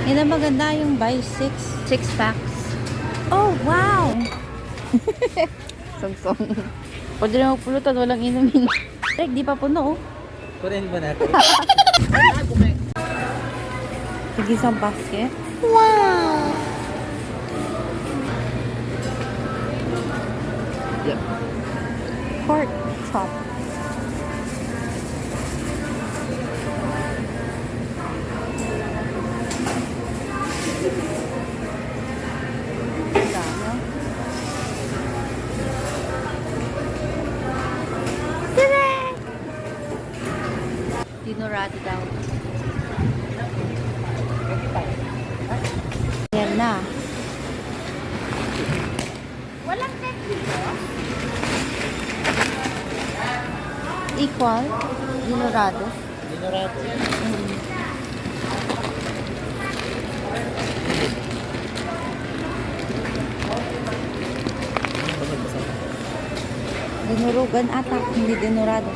Yan ang maganda yung buy 6 packs. Oh, wow! Song-song. Pwede na magpulutan, walang inumin. Direk, di pa puno, oh. Kunin ba natin? Tig-isang basket. Wow! Yep. Pork chop. Dinorado daw. Ayan na. Walang tent dito? Equal. Dinorado. Dinorado. Dinurugan ata, hindi dinorado.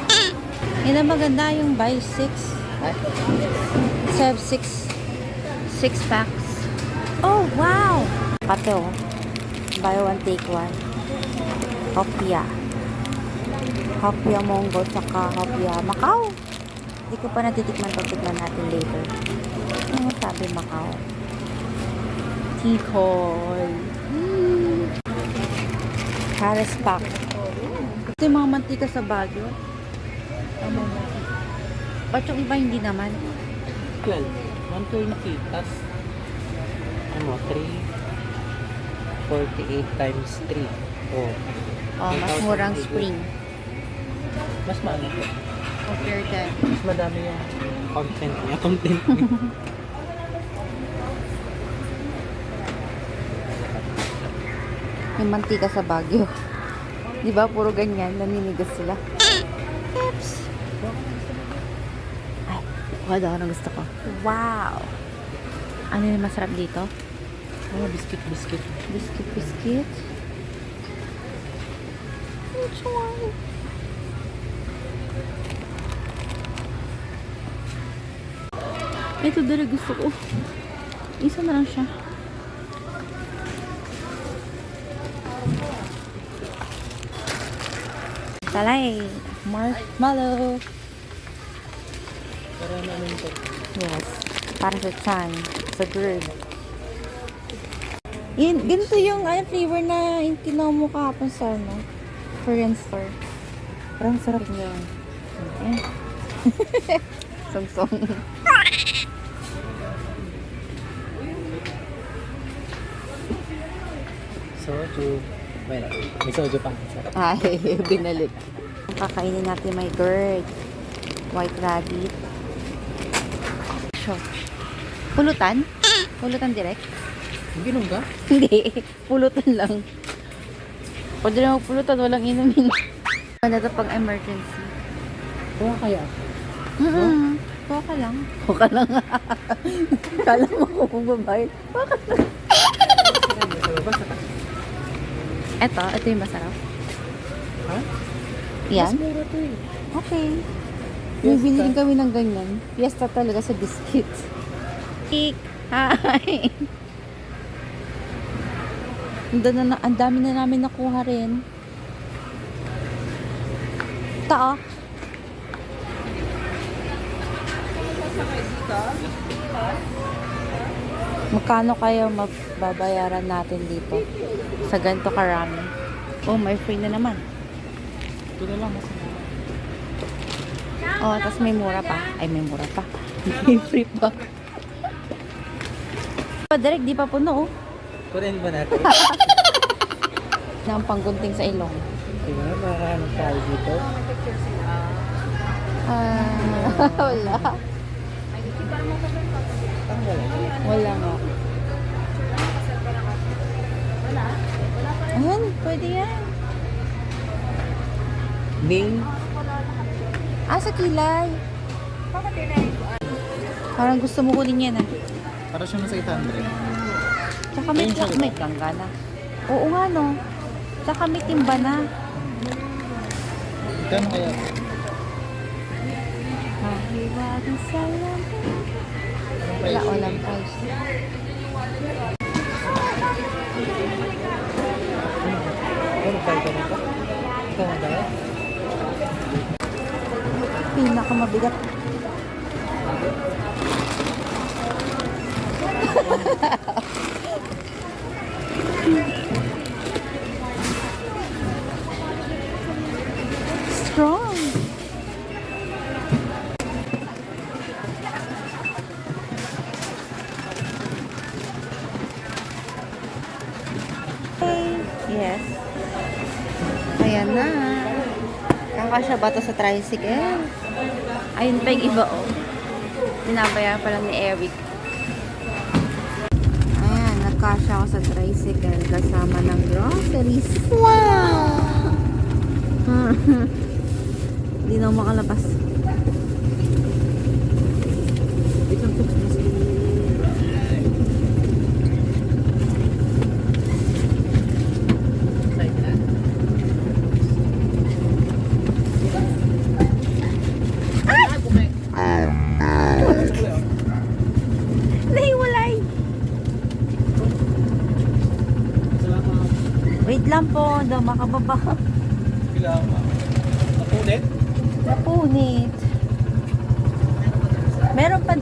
Yan ang maganda yung buy 6. Serve 6 packs. Oh, wow! Pate, oh. Buy one, take one. Hopia. Hopia Mongo, tsaka Hopia Macau. Hindi ko pa natitikman. Pagtikman natin later. Ano sabi Macau? Tikoy. Paris pack. Ito yung mga mantika sa Baguio. Ba't yung iba hindi naman? 12. 120. Tapos, ano, 348 times 3. Oh. Oh, mas murang spring. Mas maano po. Compare that. Mas madami yung content niya. Content niya. Yung mantika sa Baguio. Di ba? Puro ganyan. Naninigas sila. Oops! Ay, wala ako na gusto ko. Wow! Ano yung masarap dito? Oh, biscuit. Biscuit. Which one? Ito dali gusto ko. Isa na lang siya. Talay. Marshmallow. Para namin ito. Yes. Para sa chan. Sa girl. Ganito yung flavor na yung kinuha mo kahapon sa Korean store. Parang sarap niya. Okay. Song-song. Soju. Well, may soju pa. Sarap. Ay, binalit. Ang kakainin natin may gourd. White rabbit. Sure. Pulutan? Pulutan direct? Ginom ka? Hindi. Pulutan lang. Pwede na magpulutan, walang inumin. Ano ito pang emergency? Kuha kaya? Kuha ka lang. Kuha ka lang. Kala mo kung babayad. Kuha ka lang. Ito yung masarap. Ha? Yan? Mas mura to eh. Okay. Fiesta. Bibili din kami ng ganyan. Fiesta talaga sa biscuit. Cake. Hi. Ang dami na namin nakuha rin. Ito. Magkano kaya mababayaran natin dito? Sa ganito karami. Oh, may free na naman. Ito na lang. Mas Oh, tapos may mura pa. Ay, may mura pa. May free pa. Direk, di pa puno, oh. kunin ba natin? Ng panggunting sa ilong. Sige na, makahanap tayo dito. Wala. Ang wala. Wala nga. Ayan, pwede yan. Ning. Sa kilay. Parang gusto mo kunin yan, ah. Para siya nasa 800. Tsaka may classmate lang ka na. Oo nga, no. Tsaka may timba na. Kano kaya? Mahiwagang sa lamang. Wala, walang price. Bigat. Strong. Yes. Ayan na. Kakasya ba to sa tricycle? Ayun pa yung iba, oh. Binabayaran pa lang ni Eric. Ayan, nagkasya ako sa tricycle kasama ng groceries. Wow! Hindi na ako makalabas. Nahiwalay! Wait lang po, daw makababa. Napunit? Napunit. Meron pa